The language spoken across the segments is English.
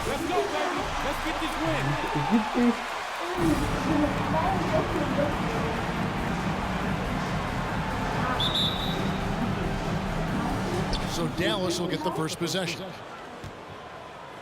Let's go, baby. Let's get this win. So Dallas will get the first possession.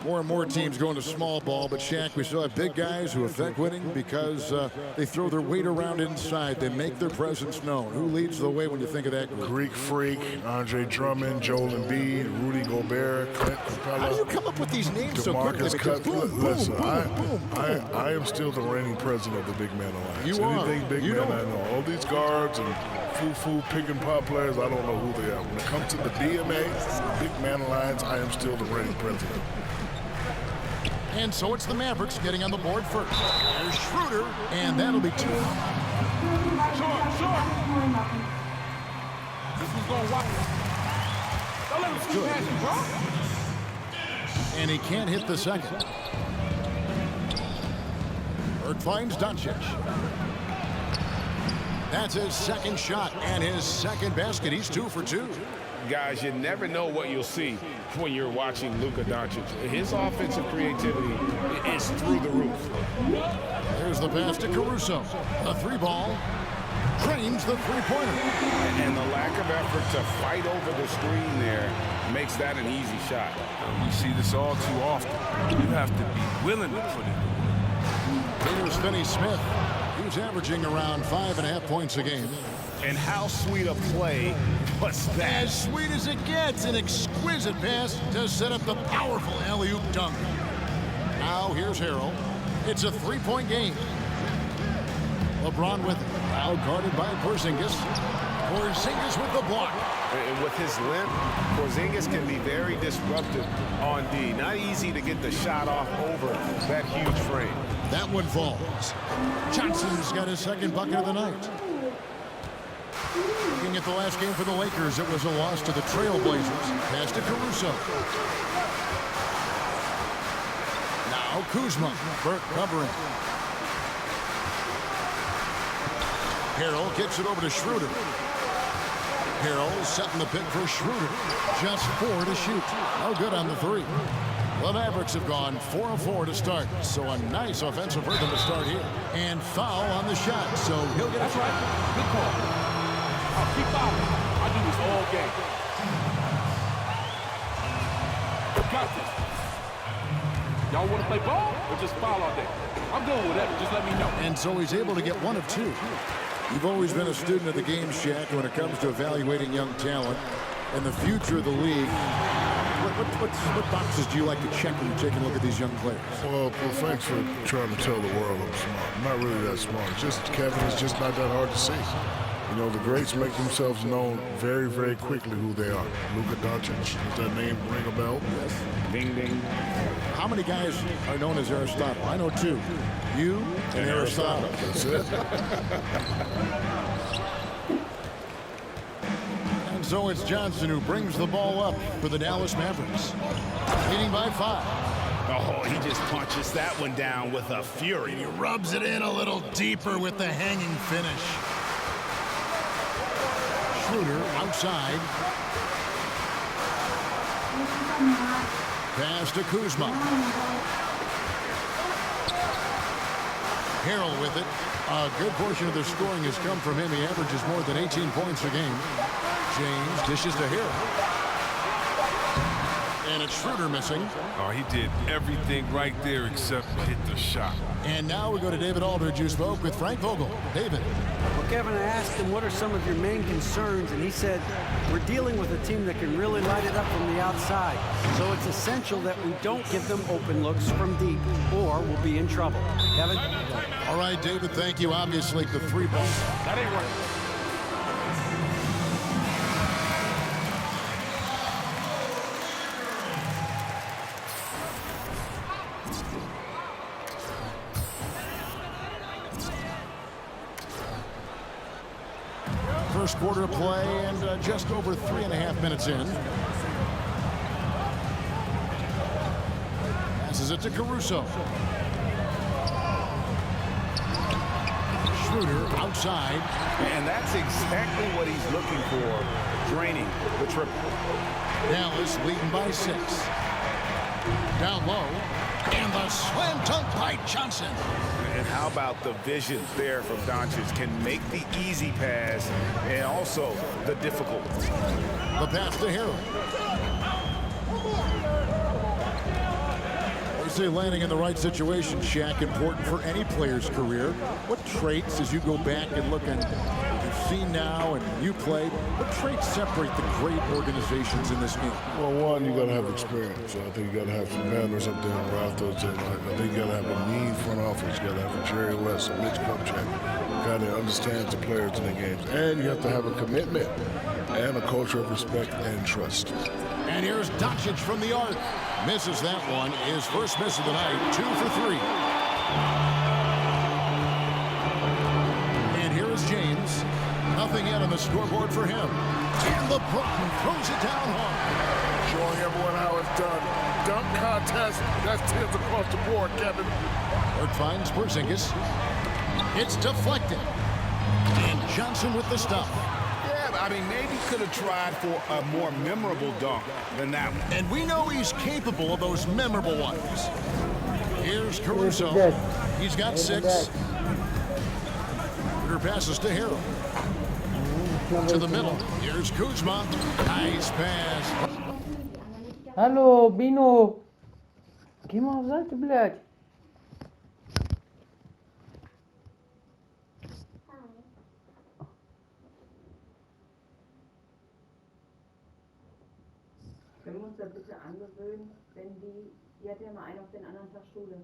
More and more teams going to small ball, but Shaq, we still have big guys who affect winning because they throw their weight around inside. They make their presence known. Who leads the way when you think of that group? Greek Freak, Andre Drummond, Joel Embiid, Rudy Gobert, Clint Capella. How do you come up with these names so quickly? Listen, I am still the reigning president of the Big Man Alliance. You Anything are. big You man, know. I know. All these guards and foo-foo pick and pop players, I don't know who they are. When it comes to the BMA, Big Man Alliance, I am still the reigning president. And so it's the Mavericks getting on the board first. There's Schroeder, and that'll be 2. Short. This one's going wide. Don't let him scoot past you, bro. And he can't hit the second. Burke finds Doncic. That's his second shot and his second basket. He's 2 for 2. Guys, you never know what you'll see when you're watching Luka Doncic. His offensive creativity is through the roof. There's the pass to Caruso. The 3-ball. Drains the 3-pointer. And the lack of effort to fight over the screen there makes that an easy shot. We see this all too often. You have to be willing to put it. Here's Finney-Smith. He's averaging around 5.5 points a game. And how sweet a play was that? As sweet as it gets, an exquisite pass to set up the powerful alley-oop dunk. Now here's Harrell. It's a 3-point game. LeBron with it. Now guarded by Porzingis. Porzingis with the block. And with his length, Porzingis can be very disruptive on D. Not easy to get the shot off over that huge frame. That one falls. Johnson's got his second bucket of the night. Looking at the last game for the Lakers, it was a loss to the Trailblazers. Pass to Caruso. Now Kuzma. Burke covering. Harrell gets it over to Schroeder. Harrell setting the pick for Schroeder. Just 4 to shoot. No good on the 3. The Mavericks have gone 4 of 4 to start. So a nice offensive rhythm to start here. And foul on the shot. So he'll get a try. Good call. Keep fouling. I do this all game. Got this. Y'all want to play ball or just foul all day? I'm good with that. Just let me know. And so he's able to get 1 of 2. You've always been a student of the game, Shaq, when it comes to evaluating young talent and the future of the league. What boxes do you like to check when you're taking a look at these young players? Well, thanks for trying to tell the world I'm smart. I'm not really that smart. Just Kevin, it's just not that hard to see. You know, the greats make themselves known very, very quickly who they are. Luka Doncic, does that name ring a bell? Yes. Ding, ding. How many guys are known as Aristotle? I know 2. You and Aristotle. That's it. And so it's Johnson who brings the ball up for the Dallas Mavericks. Leading by 5. Oh, he just punches that one down with a fury. He rubs it in a little deeper with the hanging finish. Schroeder outside. Pass to Kuzma. Harrell with it. A good portion of the scoring has come from him. He averages more than 18 points a game. James dishes to Harrell. And it's Schroeder missing. Oh, he did everything right there except hit the shot. And now we go to David Aldridge, who spoke with Frank Vogel. David. Well, Kevin, I asked him, what are some of your main concerns? And he said, we're dealing with a team that can really light it up from the outside. So it's essential that we don't give them open looks from deep, or we'll be in trouble. Kevin? All right, David, thank you. Obviously, the 3-ball. That ain't working. First quarter of play and just over 3.5 minutes in. Passes it to Caruso. Schroeder outside. And that's exactly what he's looking for. Draining the triple. Dallas leading by 6. Down low. And the slam dunk by Johnson. And how about the vision there from Doncic? Can make the easy pass and also the difficult. The pass to Harrell. They say landing in the right situation, Shaq, important for any player's career. What traits, as you go back and look at what you've seen now and you played, what traits separate the great organizations in this game? Well, one, you got to have experience. So I think you got to have some banners up there in the rafters. And I think you got to have a mean front office. You got to have a Jerry West, a Mitch Kupchak, a guy that understands the players in the games. And you have to have a commitment and a culture of respect and trust. And here's Doncic from the arc. Misses that one. His first miss of the night, 2 for 3. And here is James. Nothing yet on the scoreboard for him. And LeBron throws it down hard. Showing everyone how it's done. Dunk contest. That's 10s across the board, Kevin. Burke finds Porzingis. It's deflected. And Johnson with the stop. I mean, maybe could have tried for a more memorable dunk than that one. And we know he's capable of those memorable ones. Here's Caruso. He's got 6. Her passes to Harrell. To the middle. Here's Kuzma. Nice pass. Hallo, Bino. Geh mal auf Seite, blöd. Können wir uns da bitte angewöhnen, wenn die hat ja mal einen auf den anderen Tag Schule.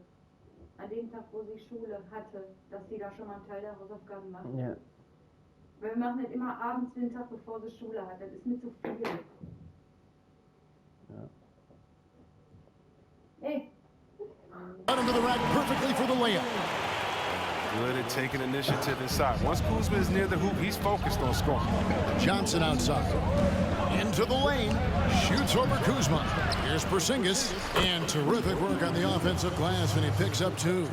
An dem Tag, wo sie Schule hatte, dass sie da schon mal einen Teil der Hausaufgaben macht. Ja. Weil wir machen nicht immer abends den Tag, bevor sie Schule hat. Das ist mir zu viel. Ja. Hey. Got him to the rack perfectly for the layup. Good at taking initiative inside. Once Kuzma is near the hoop, he's focused on scoring. Johnson outside. Into the lane. Shoots over Kuzma. Here's Porzingis. And terrific work on the offensive glass, and he picks up 2.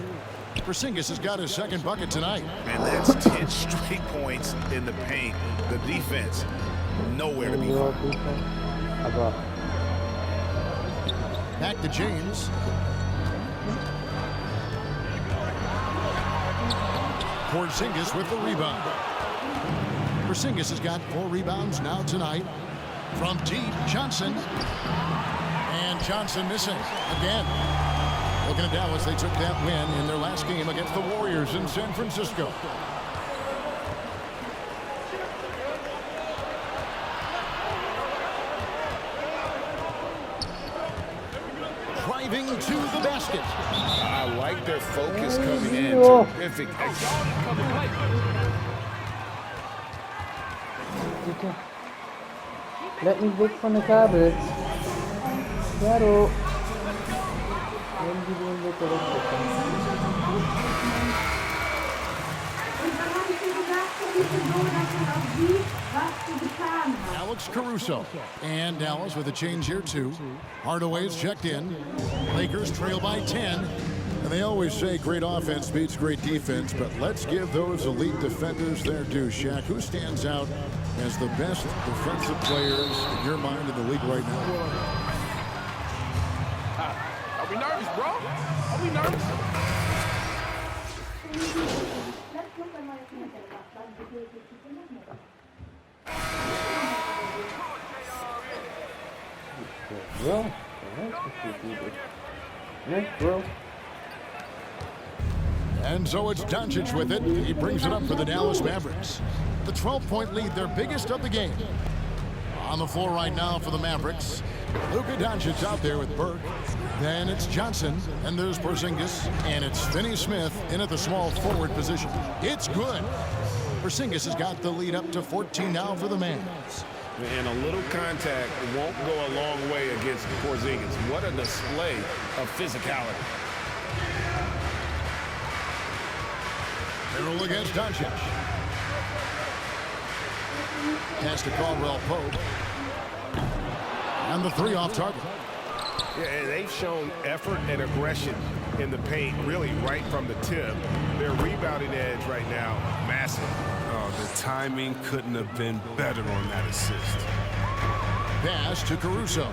Porzingis has got his second bucket tonight. And that's 10 straight points in the paint. The defense, nowhere to be found. Aber Back to James. Porzingis with the rebound. Porzingis has got 4 rebounds now tonight. From deep, Johnson. And Johnson missing again. Looking at Dallas, they took that win in their last game against the Warriors in San Francisco. Driving to the basket. I like their focus coming in. Terrific execution. bitte. Bleib nicht weg von der Kabel. Jaro. Irgendwie wollen wir zurückbekommen. Alex Caruso. And Dallas with a change here, too. Hardaway's checked in. Lakers trail by 10. And they always say great offense beats great defense, but let's give those elite defenders their due. Shaq, who stands out as the best defensive players in your mind in the league right now? Are we nervous, bro? Are we nervous? Bro, bro. And so it's Doncic with it. He brings it up for the Dallas Mavericks. The 12-point lead, their biggest of the game. On the floor right now for the Mavericks. Luka Doncic out there with Burke. Then it's Johnson, and there's Porzingis, and it's Finney-Smith in at the small forward position. It's good. Porzingis has got the lead up to 14 now for the Mavs. And a little contact won't go a long way against Porzingis. What a display of physicality. Merrill against Doncic. Pass to Caldwell Pope. And the three off target. Yeah, and they've shown effort and aggression in the paint, really right from the tip. Their rebounding edge right now, massive. Oh, the timing couldn't have been better on that assist. Pass to Caruso.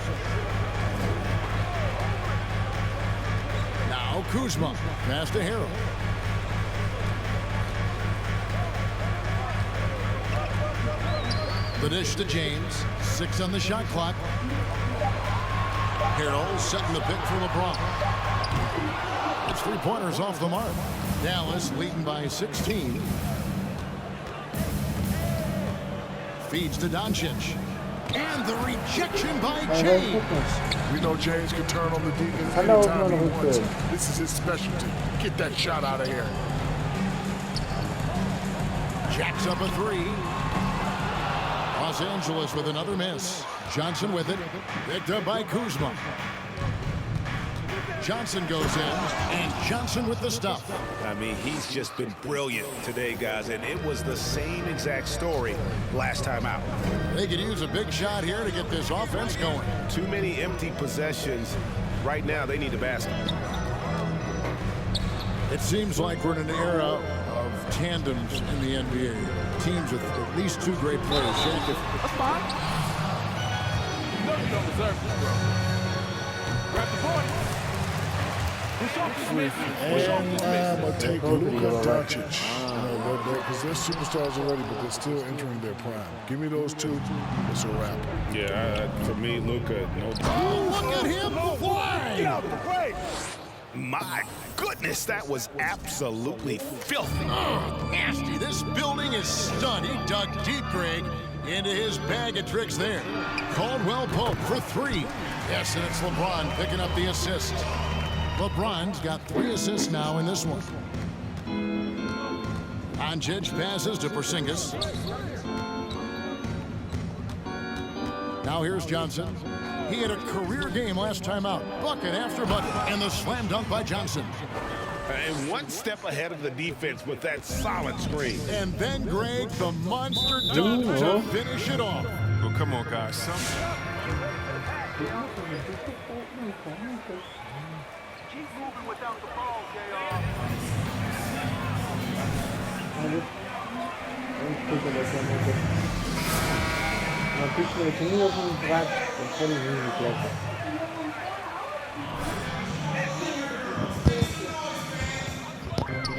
Kuzma. Pass to Harrell. The dish to James. 6 on the shot clock. Harrell setting the pick for LeBron. It's 3-pointers off the mark. Dallas leading by 16. Feeds to Doncic. And the rejection by James. We know James can turn on the defense Hello, anytime he hello, wants. sir. This is his specialty. Get that shot out of here. Jacks up a 3. Los Angeles with another miss. Johnson with it. Picked up by Kuzma. Johnson goes in, and Johnson with the stuff. I mean, he's just been brilliant today, guys, and it was the same exact story last time out. They could use a big shot here to get this offense going. Too many empty possessions. Right now, they need a basket. It seems like we're in an era of tandems in the NBA. Teams with at least 2 great players. Shaq, That's fine. You know you don't deserve this, bro. Grab the board. Push off this man. Push off this And man. I'm going to take Luka Doncic. Because they're superstars already, but they're still entering their prime. Give me those 2. It's a wrap. Yeah, for me, Luka, no oh, problem. look at him fly! My goodness, that was absolutely filthy. Oh, nasty. This building is stunned. He dug deep, Greg, into his bag of tricks there. Caldwell Pope for 3. Yes, and it's LeBron picking up the assist. LeBron's got 3 assists now in this one. Doncic passes to Porzingis. Now here's Johnson. He had a career game last time out. Bucket after bucket. And the slam dunk by Johnson. And one step ahead of the defense with that solid screen. And then, Greg, the monster dunk to finish it off. Well, come on, guys. Some... Keep moving without the ball, JR.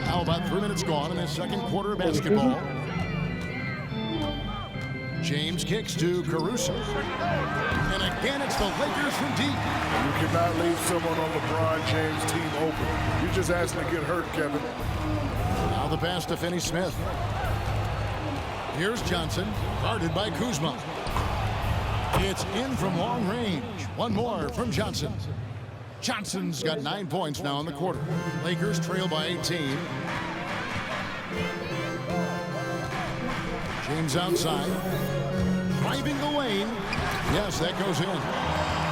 Now about 3 minutes gone in the second quarter of basketball. James kicks to Caruso. And again, it's the Lakers from deep. You cannot leave someone on LeBron James' team open. You're just asking to get hurt, Kevin. Now the pass to Finney-Smith. Here's Johnson, guarded by Kuzma. It's in from long range. One more from Johnson. Johnson's got 9 points now in the quarter. Lakers trail by 18. James outside. Driving the lane. Yes, that goes in.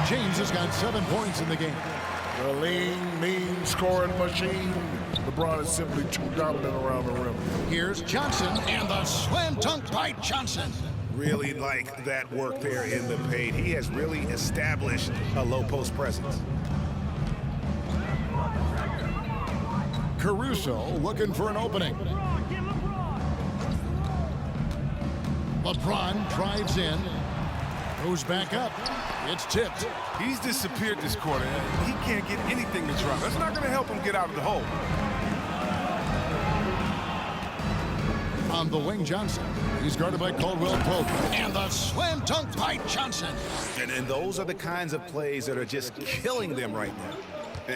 James has got 7 points in the game. The lean, mean scoring machine. LeBron is simply too dominant around the rim. Here's Johnson, and the slam dunk by Johnson. Really like that work there in the paint. He has really established a low post presence. Caruso looking for an opening. LeBron drives in, goes back up. It's tipped. He's disappeared this quarter. He can't get anything to drop. That's not going to help him get out of the hole. On the wing, Johnson. He's guarded by Caldwell Pope. And the slam dunk by Johnson. And those are the kinds of plays that are just killing them right now.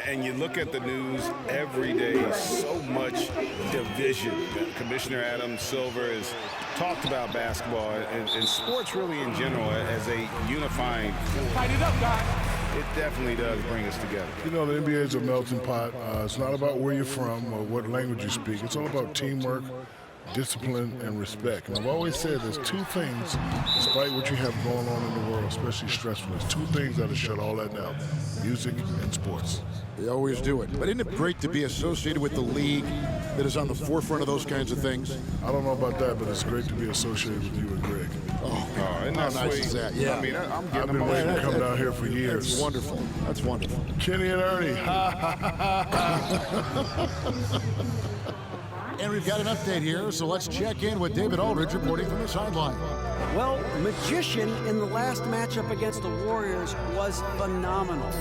And you look at the news every day, so much division. Commissioner Adam Silver has talked about basketball and sports really in general as a unifying force. Tighten it up, guys. It definitely does bring us together. You know, the NBA is a melting pot. It's not about where you're from or what language you speak. It's all about teamwork, discipline, and respect. And I've always said there's 2 things, despite what you have going on in the world, especially stressful, there's 2 things that'll shut all that down: music and sports. They always do it. But isn't it great to be associated with the league that is on the forefront of those kinds of things? I don't know about that, but it's great to be associated with you and Greg. And How that's nice sweet. is that? Yeah. I mean, I'm I've getting been waiting to emotional. come down here for years. That's wonderful. That's wonderful. Kenny and Ernie. And we've got an update here, so let's check in with David Aldridge reporting from the sideline. Well, Magician in the last matchup against the Warriors was phenomenal.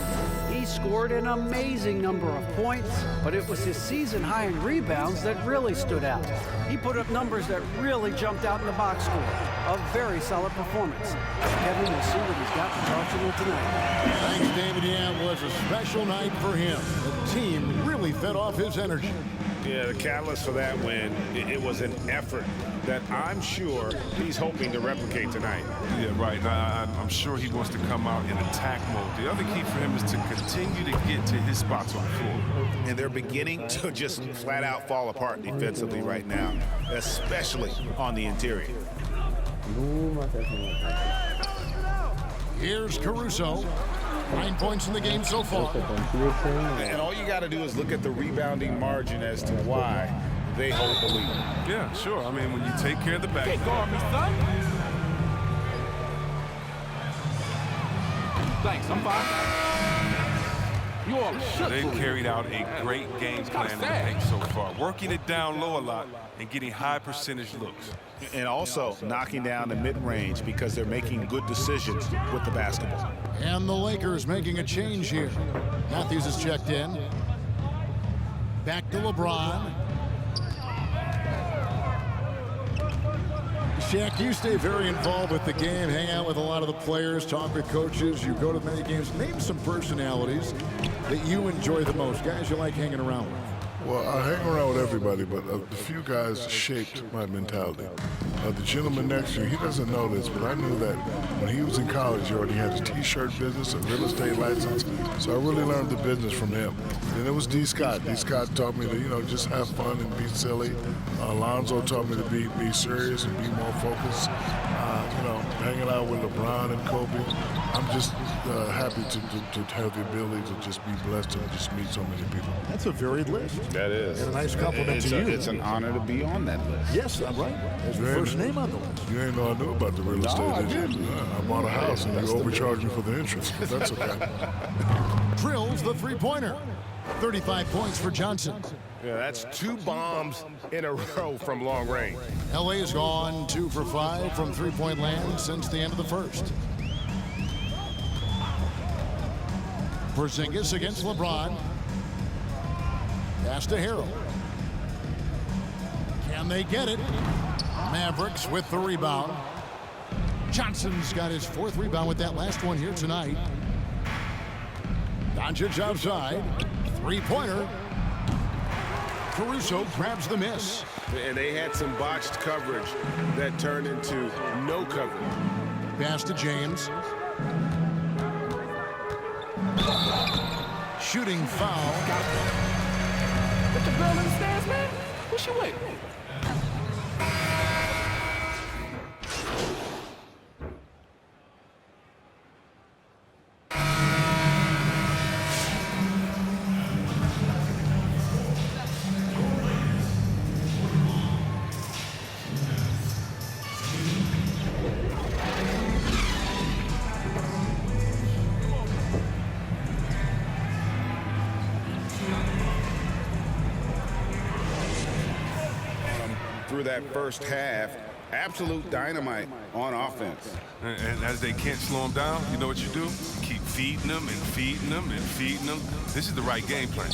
He He scored an amazing number of points, but it was his season high in rebounds that really stood out. He put up numbers that really jumped out in the box score. A very solid performance. Kevin, we'll see what he's got to talk to him tonight. Thanks, David. Yeah, it was a special night for him. The team really fed off his energy. Yeah, the catalyst for that win, it was an effort that I'm sure he's hoping to replicate tonight. Yeah, right. I'm sure he wants to come out in attack mode. The other key for him is to continue to get to his spots on the floor. And they're beginning to just flat out fall apart defensively right now, especially on the interior. Here's Caruso. 9 points in the game so far. And all you got to do is look at the rebounding margin as to why they hold the lead. Yeah, sure. I mean, when you take care of the back. Can't guard me, son. Thanks, I'm fine. You all shook. They've carried out a great game plan in the paint so far, working it down low a lot and getting high percentage looks. And also knocking down the mid-range because they're making good decisions with the basketball. And the Lakers making a change here. Matthews is checked in. Back to LeBron. Shaq, you stay very involved with the game, hang out with a lot of the players, talk with coaches. You go to many games. Name some personalities that you enjoy the most, guys you like hanging around with. Well, I hang around with everybody, but a few guys shaped my mentality. The gentleman next to you, he doesn't know this, but I knew that when he was in college, he already had a T-shirt business, a real estate license, so I really learned the business from him. And it was D. Scott. D. Scott taught me to, just have fun and be silly. Alonzo taught me to be serious and be more focused. Hanging out with LeBron and Kobe, I'm just happy to have the ability to just be blessed to just meet so many people. That's a varied list. That is. And a nice compliment to you. It's an honor to be on that list. Yes, I'm right. There's the first name on the list. You ain't know I knew about the real estate, did you? I bought a house and you overcharged me for the interest, but that's okay. Drills the three-pointer. 35 points for Johnson. Yeah, that's 2 bombs in a row from long range. LA has gone 2 for 5 from three-point land since the end of the first. Porzingis against LeBron. Pass to Harrell. Can they get it? Mavericks with the rebound. Johnson's got his 4th rebound with that last one here tonight. Doncic outside. Three-pointer. Caruso grabs the miss. And they had some botched coverage that turned into no coverage. Pass to James. Shooting foul. Put the girl in the stands, man. What you waiting? Through that first half, absolute dynamite on offense. And as they can't slow them down, you know what you do? You keep feeding them and feeding them and feeding them. This is the right game plan.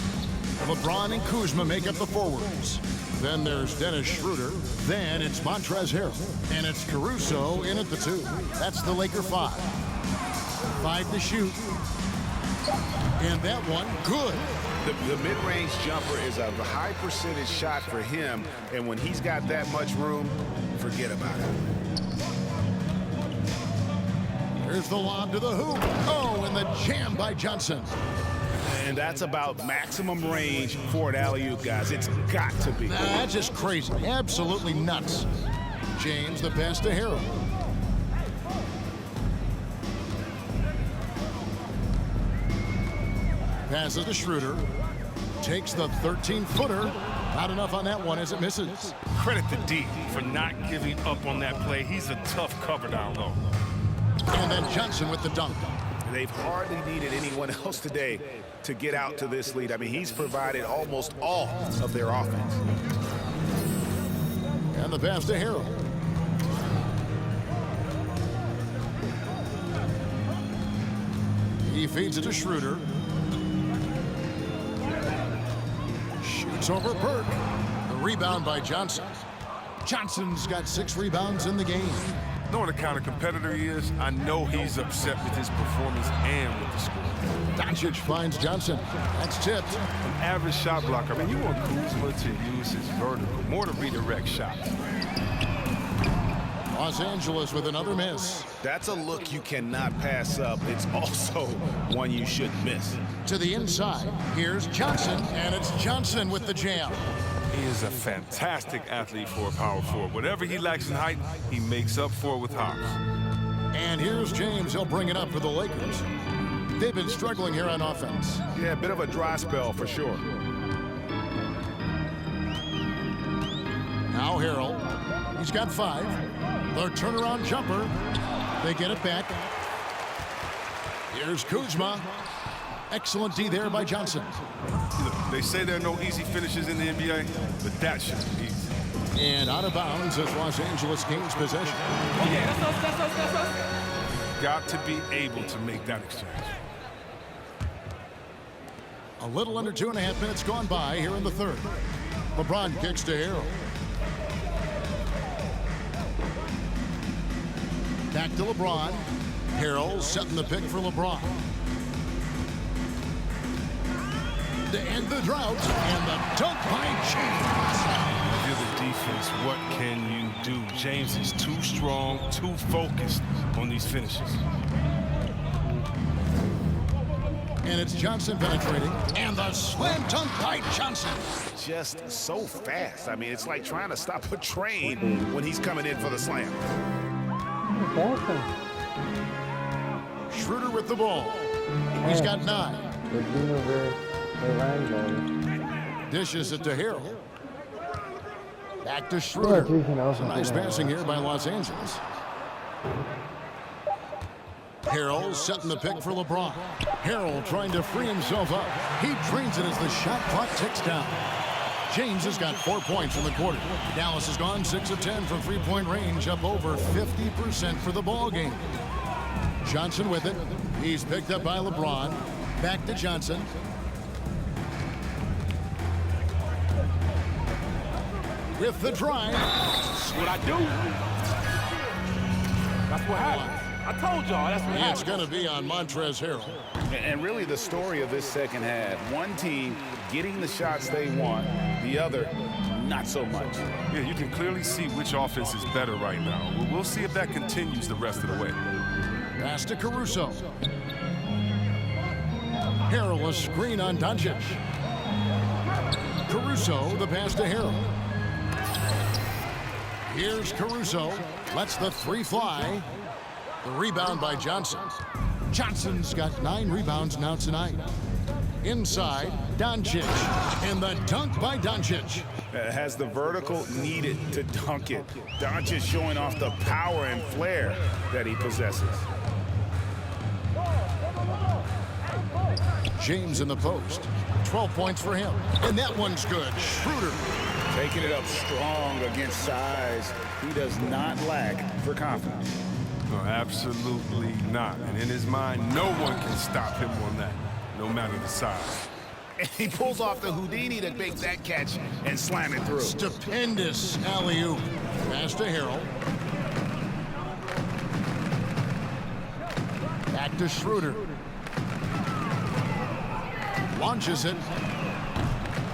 LeBron and Kuzma make up the forwards. Then there's Dennis Schroeder. Then it's Montrezl Harrell. And it's Caruso in at the 2. That's the Laker 5. 5 to shoot. And that one, good. The mid-range jumper is a high percentage shot for him, and when he's got that much room, forget about it. Here's the lob to the hoop. Oh, and the jam by Johnson. And that's about maximum range for an alley-oop, guys. It's got to be. That's just crazy. Absolutely nuts. James, the pass to Harrell. Passes to Schroeder. Takes the 13-footer. Not enough on that one as it misses. Credit to D for not giving up on that play. He's a tough cover down low. And then Johnson with the dunk. They've hardly needed anyone else today to get out to this lead. I mean, he's provided almost all of their offense. And the pass to Harrell. He feeds it to Schroeder. It's over Burke. The rebound by Johnson. Johnson's got 6 rebounds in the game. Knowing the kind of competitor he is, I know he's upset with his performance and with the score. Doncic finds Johnson. That's tipped. An average shot blocker. I mean, you want Kuzma to use his vertical, more to redirect shots. Los Angeles with another miss. That's a look you cannot pass up. It's also one you shouldn't miss. To the inside. Here's Johnson, and it's Johnson with the jam. He is a fantastic athlete for a power forward. Whatever he lacks in height, he makes up for it with hops. And here's James. He'll bring it up for the Lakers. They've been struggling here on offense. Yeah, a bit of a dry spell for sure. Now Harrell. He's got 5. The turnaround jumper. They get it back. Here's Kuzma. Excellent D there by Johnson. Look, they say there are no easy finishes in the NBA, but that should be easy. And out of bounds as Los Angeles gains possession. Oh, yeah, that's us. Got to be able to make that exchange. A little under 2.5 minutes gone by here in the third. LeBron kicks to Harrell. Back to LeBron. Harrell setting the pick for LeBron. To end the drought, and the dunk by James. If you're the defense, what can you do? James is too strong, too focused on these finishes. And it's Johnson penetrating, and the slam dunk by Johnson. Just so fast. I mean, it's like trying to stop a train when he's coming in for the slam. Schroeder with the ball. He's got 9. Dishes it to Harrell. Back to Schroeder. Some nice passing here by Los Angeles. Harrell setting the pick for LeBron. Harrell trying to free himself up. He drains it as the shot clock ticks down. James has got 4 points in the quarter. Dallas has gone 6 of 10 from three-point range, up over 50% for the ball game. Johnson with it. He's picked up by LeBron. Back to Johnson. With the drive. That's what I do. That's what happens. I told y'all, that's what happens. It's going to be on Montrezl Harrell. And really the story of this second half, one team getting the shots they want, the other not so much. Yeah, you can clearly see which offense is better right now. We'll see if that continues the rest of the way. Pass to Caruso. Harrell a screen on Doncic. Caruso, the pass to Harrell. Here's Caruso. Lets the 3 fly. The rebound by Johnson. Johnson's got 9 rebounds now tonight. Inside, Doncic. And the dunk by Doncic. Has the vertical needed to dunk it. Doncic showing off the power and flair that he possesses. James in the post. 12 points for him. And that one's good. Schroeder. Taking it up strong against size. He does not lack for confidence. No, absolutely not. And in his mind, no one can stop him on that, no matter the size. And he pulls off the Houdini to make that catch and slam it through. Stupendous alley-oop. Pass to Harrell. Back to Schroeder. Launches it.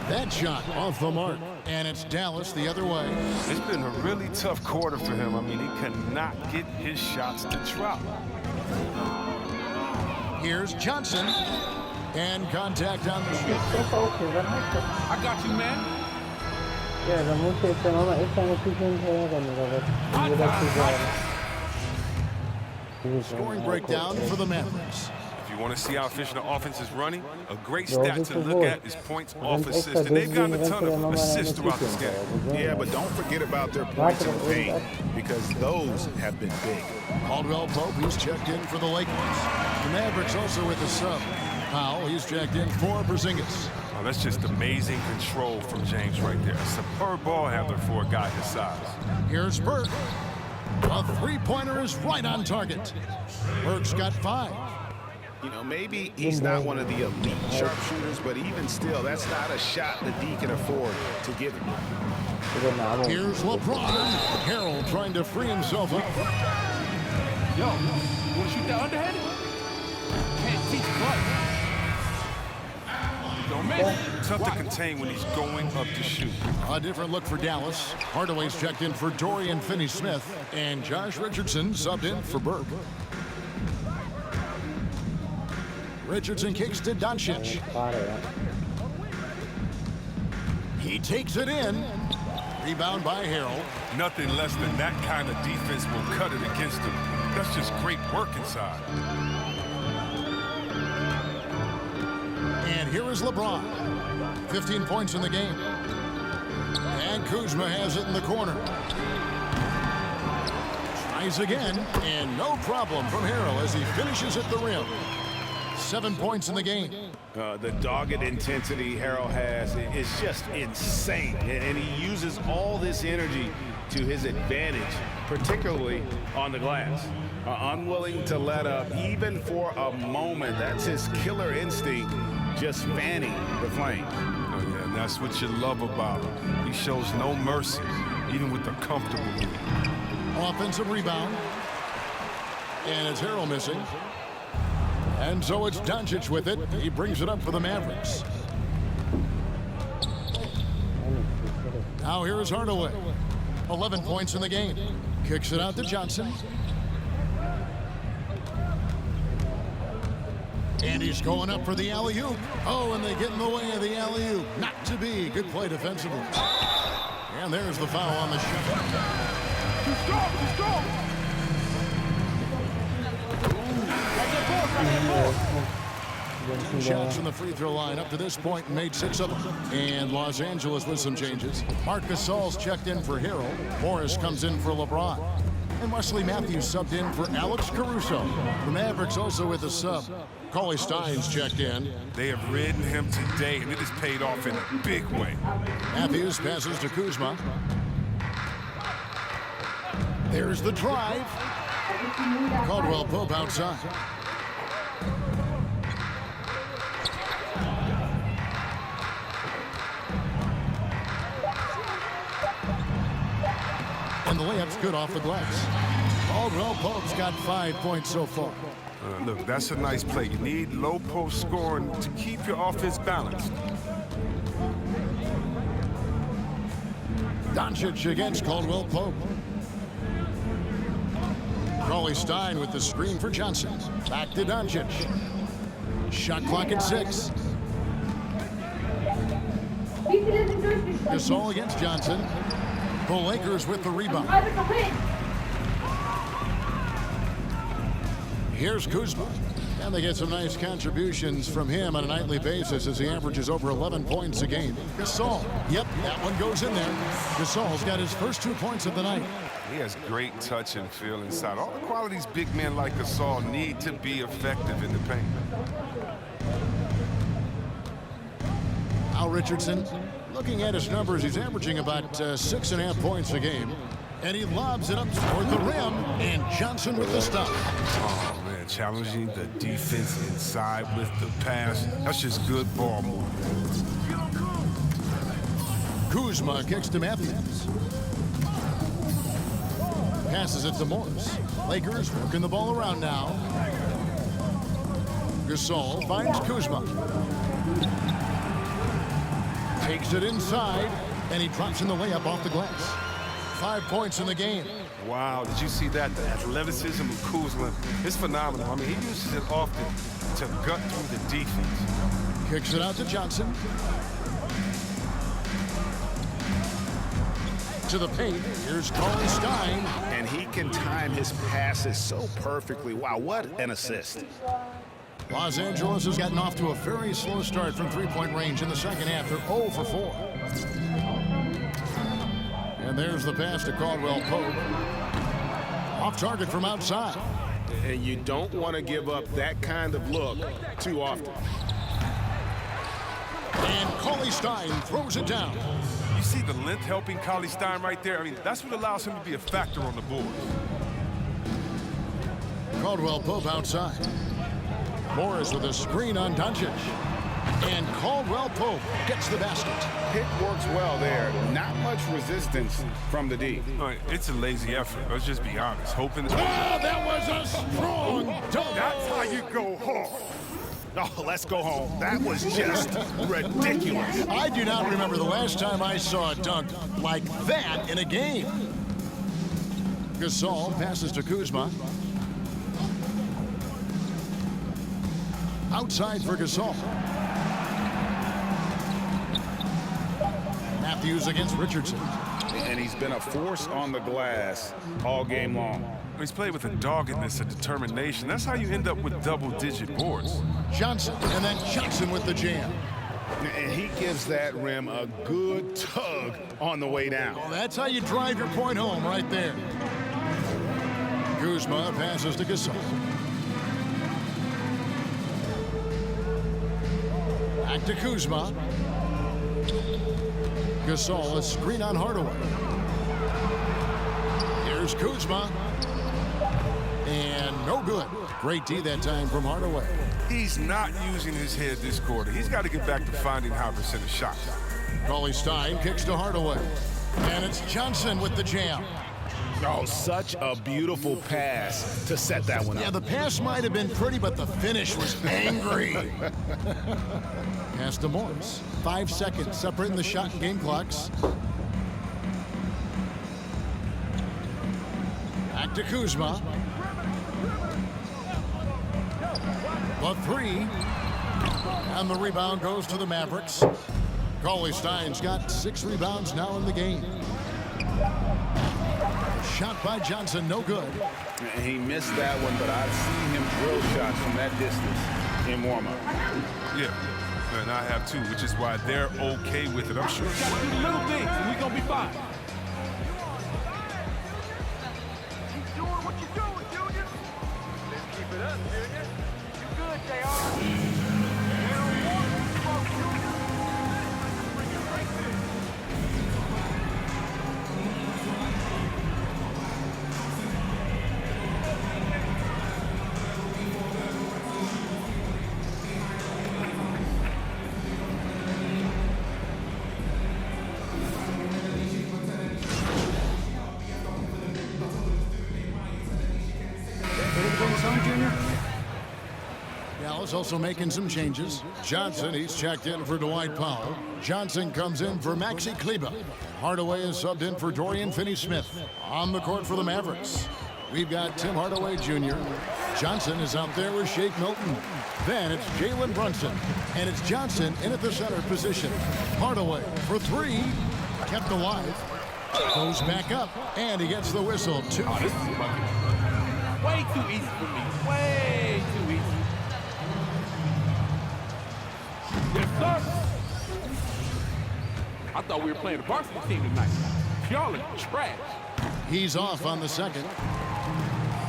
That shot off the mark. And it's Dallas the other way. It's been a really tough quarter for him. I mean, he cannot get his shots to drop. Here's Johnson. And contact on the shoot. I got you, man. Scoring breakdown for the Mavericks. If you want to see how efficient the offense is running, a great stat to look at is points off assists. And they've gotten a ton of assists throughout this game. Yeah, but don't forget about their points in the paint, because those have been big. Caldwell Pope, he's checked in for the Lakers. The Mavericks also with the sub. Powell, he's checked in for Porzingis. Oh, that's just amazing control from James right there. A superb ball handler for a guy his size. Here's Burke. A three-pointer is right on target. Burke's got 5. You know, maybe he's not one of the elite sharpshooters, but even still, that's not a shot that D can afford to give him. Here's LeBron. Harold trying to free himself up. Yo, want to shoot that underhand? Can't teach clutch. Don't miss. Tough to contain when he's going up to shoot. A different look for Dallas. Hardaway's checked in for Dorian Finney-Smith, and Josh Richardson subbed in for Burke. Richardson kicks to Doncic. He takes it in. Rebound by Harold. Nothing less than that kind of defense will cut it against him. That's just great work inside. And here is LeBron. 15 points in the game. And Kuzma has it in the corner. Tries again, and no problem from Harold as he finishes at the rim. 7 points in the game. The dogged intensity Harold has is just insane, and he uses all this energy to his advantage, particularly on the glass. Unwilling to let up even for a moment. That's his killer instinct, just fanning the flames. Oh, yeah, and that's what you love about him. He shows no mercy, even with the comfortable lead. Offensive rebound. And it's Harold missing. And so it's Doncic with it. He brings it up for the Mavericks. Now here is Hardaway. 11 points in the game. Kicks it out to Johnson. And he's going up for the alley-oop. Oh, and they get in the way of the alley-oop. Not to be. Good play defensively. And there's the foul on the shot. Too strong, too strong. Two shots from the free throw line up to this point and made 6 of them. And Los Angeles with some changes. Marc Gasol's checked in for Harold. Morris comes in for LeBron. And Wesley Matthews subbed in for Alex Caruso. The Mavericks also with a sub. Cauley Stein's checked in. They have ridden him today, and it has paid off in a big way. Matthews passes to Kuzma. There's the drive. Caldwell Pope outside. And the layup's good off the glass. Caldwell Pope's got 5 points so far. Look, that's a nice play. You need low post scoring to keep your offense balanced. Doncic against Caldwell Pope. Cauley Stein with the screen for Johnson. Back to Doncic. Shot clock at 6. Gasol against Johnson. The Lakers with the rebound. Here's Kuzma. And they get some nice contributions from him on a nightly basis as he averages over 11 points a game. Gasol. Yep, that one goes in there. Gasol's got his first 2 points of the night. He has great touch and feel inside. All the qualities big men like Gasol need to be effective in the paint. Al Richardson, looking at his numbers, he's averaging about 6.5 points a game. And he lobs it up toward the rim, and Johnson with the stop. Oh, man, challenging the defense inside with the pass. That's just good ball movement. Kuzma kicks to Matthews. Passes it to Morris. Lakers working the ball around now. Gasol finds Kuzma. Takes it inside, and he drops in the layup off the glass. 5 points in the game. Wow, did you see that? The athleticism of Kuzma is phenomenal. I mean, he uses it often to gut through the defense. Kicks it out to Johnson. To the paint, here's Cauley Stein. And he can time his passes so perfectly. Wow, what an assist. Los Angeles has gotten off to a very slow start from three-point range in the second half. They're 0 for 4. And there's the pass to Caldwell Pope. Off target from outside. And you don't want to give up that kind of look too often. And Cauley Stein throws it down. You see the length helping Cauley Stein right there? I mean, that's what allows him to be a factor on the board. Caldwell Pope outside. Morris with a screen on Doncic. And Caldwell Pope gets the basket. Pick works well there. Not much resistance from the D. All right, it's a lazy effort. Let's just be honest. Hoping. Oh, that was a strong dunk. That's how you go home. Oh, let's go home. That was just ridiculous. I do not remember the last time I saw a dunk like that in a game. Gasol passes to Kuzma. Outside for Gasol. Matthews against Richardson. And he's been a force on the glass all game long. He's played with a doggedness, a determination. That's how you end up with double-digit boards. Johnson, and then Johnson with the jam. And he gives that rim a good tug on the way down. Well, that's how you drive your point home right there. Kuzma passes to Gasol. Back to Kuzma. Gasol, a screen on Hardaway. Here's Kuzma. And no good. Great D that time from Hardaway. He's not using his head this quarter. He's got to get back to finding high percentage shots. Cauley Stein kicks to Hardaway. And it's Johnson with the jam. Oh, such a beautiful pass to set that one up. Yeah, the pass might have been pretty, but the finish was angry. Pass to Morris. 5 seconds separating the shot and game clocks. Back to Kuzma. The three. And the rebound goes to the Mavericks. Cauley Stein's got 6 rebounds now in the game. Shot by Johnson, no good. And he missed that one, but I've seen him drill shots from that distance in warm-up. Yeah, and I have too, which is why they're okay with it, I'm sure. Got to do the little things, and we're going to be fine. Keep doing what you're doing, Junior. Let's keep it up, Junior. You good, JR. Dallas also making some changes. Johnson, he's checked in for Dwight Powell. Johnson comes in for Maxi Kleber. Hardaway is subbed in for Dorian Finney-Smith. On the court for the Mavericks, we've got Tim Hardaway Jr. Johnson is out there with Shake Milton. Then it's Jalen Brunson. And it's Johnson in at the center position. Hardaway for 3. Kept alive. Goes back up. And he gets the whistle. 2. Oh, this is a bucket. Way too easy for me. Way too easy. Yes, sir. I thought we were playing a varsity team tonight. Y'all are trash. He's off on the second.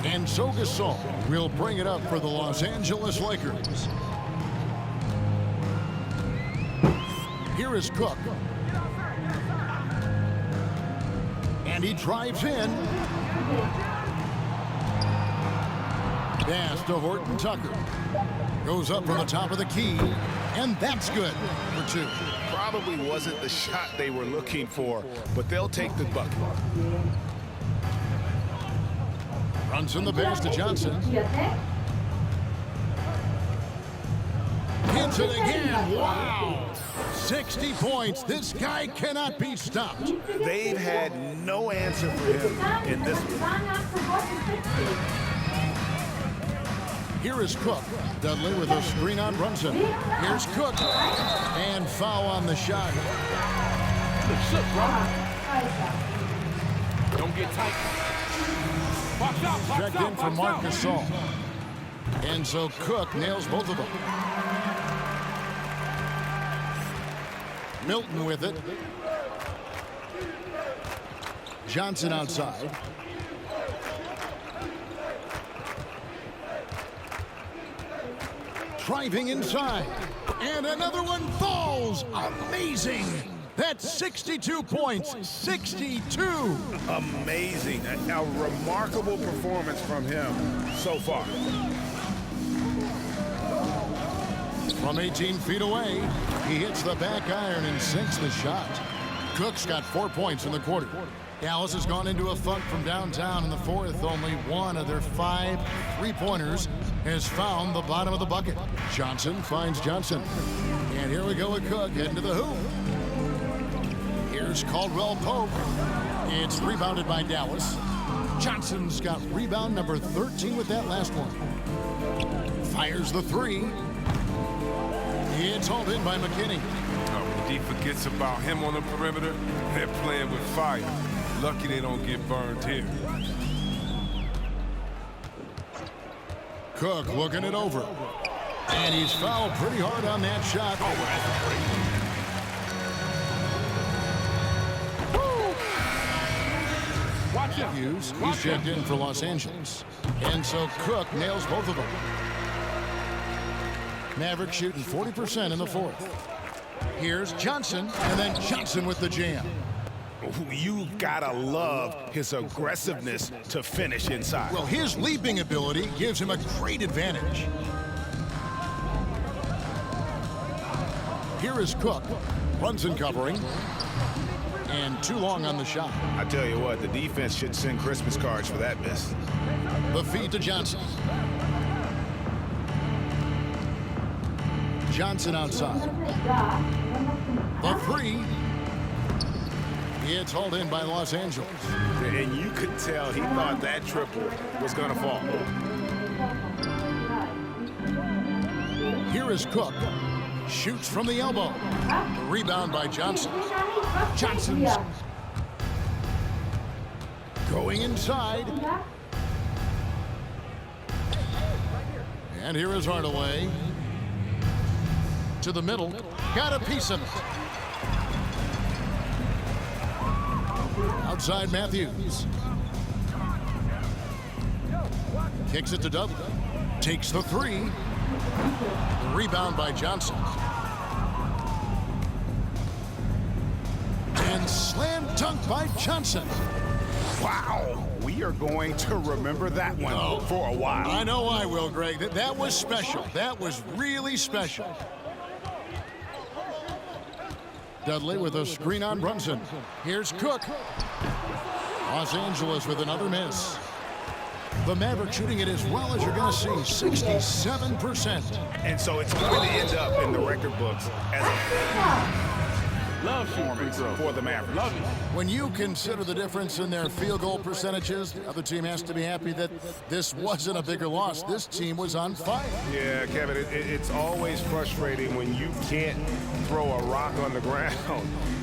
And so Gasol will bring it up for the Los Angeles Lakers. Here is Cook. And he drives in. Pass to Horton Tucker. Goes up from the top of the key. And that's good for 2. Probably wasn't the shot they were looking for, but they'll take the bucket. Brunson the pass to Johnson. Hits it again. Wow. 60 points. This guy cannot be stopped. They've had no answer for him in this one. Here is Cook. Dudley with a screen on Brunson. Here's Cook. And foul on the shot. Don't get tight. Box out, box Checked out, in for box Marc out. Gasol. And so Cook nails both of them. Milton with it. Johnson outside. Driving inside. And another one falls. Amazing. That's 62 points. 62. Amazing. A remarkable performance from him so far. From 18 feet away, he hits the back iron and sinks the shot. Cook's got 4 points in the quarter. Dallas has gone into a funk from downtown in the fourth. Only one of their 5 3-pointers has found the bottom of the bucket. Johnson finds Johnson. And here we go with Cook heading to the hoop. Here's Caldwell Pope. It's rebounded by Dallas. Johnson's got rebound number 13 with that last one. Fires the 3. It's hauled in by McKinney. Oh, the D forgets about him on the perimeter. They're playing with fire. Lucky they don't get burned here. Cook looking it over. And he's fouled pretty hard on that shot. Watch him. Hughes, he's checked in for Los Angeles. And so Cook nails both of them. Mavericks shooting 40% in the fourth. Here's Johnson, and then Johnson with the jam. You gotta love his aggressiveness to finish inside. Well, his leaping ability gives him a great advantage. Here is Cook. Brunson covering. And too long on the shot. I tell you what, the defense should send Christmas cards for that miss. The feed to Johnson. Johnson outside. The 3. It's hauled in by Los Angeles. And you could tell he thought that triple was going to fall. Here is Cook. Shoots from the elbow. Rebound by Johnson. Johnson's going inside. And here is Hardaway. To the middle. Got a piece of it. Outside Matthews. Kicks it to Dudley. Takes the 3. Rebound by Johnson. And slam dunk by Johnson. Wow. We are going to remember that one for a while. I know I will, Greg. That was special. That was really special. Dudley with a screen on Brunson. Here's Cook. Los Angeles with another miss. The Mavericks shooting it as well as you're going to see, 67%. And so it's going to end up in the record books as a performance for the Mavericks. Love it. When you consider the difference in their field goal percentages, the other team has to be happy that this wasn't a bigger loss. This team was on fire. Yeah, Kevin, it's always frustrating when you can't throw a rock on the ground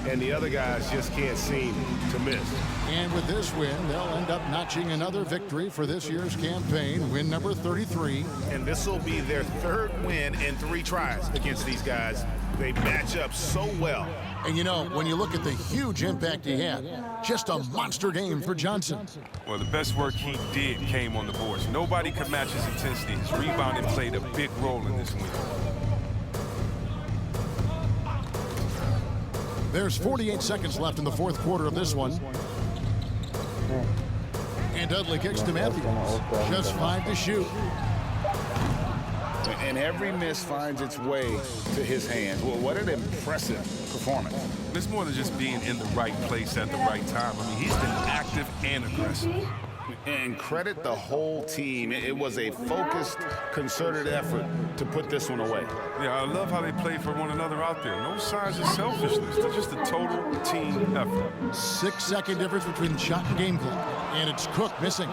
and the other guys just can't seem to miss. And with this win, they'll end up notching another victory for this year's campaign, win number 33. And this will be their 3rd win in 3 tries against these guys. They match up so well. And you know, when you look at the huge impact he had, just a monster game for Johnson. Well, the best work he did came on the boards. Nobody could match his intensity. His rebounding played a big role in this win. There's 48 seconds left in the fourth quarter of this one. And Dudley kicks to Matthews. Just 5 to shoot. And every miss finds its way to his hands. Well, what an impressive performance. It's more than just being in the right place at the right time. I mean, he's been active and aggressive. And credit the whole team. It was a focused, concerted effort to put this one away. Yeah, I love how they play for one another out there. No signs of selfishness. It's just a total team effort. 6-second difference between shot and game clock. And it's Cook missing.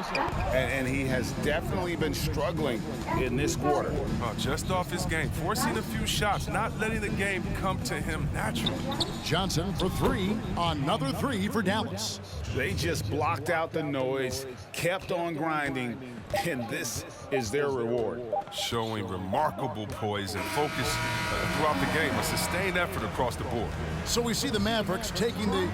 And he has definitely been struggling in this quarter. Just off his game, forcing a few shots, not letting the game come to him naturally. Johnson for 3. Another 3 for Dallas. They just blocked out the noise, kept on grinding, and this is their reward. Showing remarkable poise and focus throughout the game, a sustained effort across the board. So we see the Mavericks taking the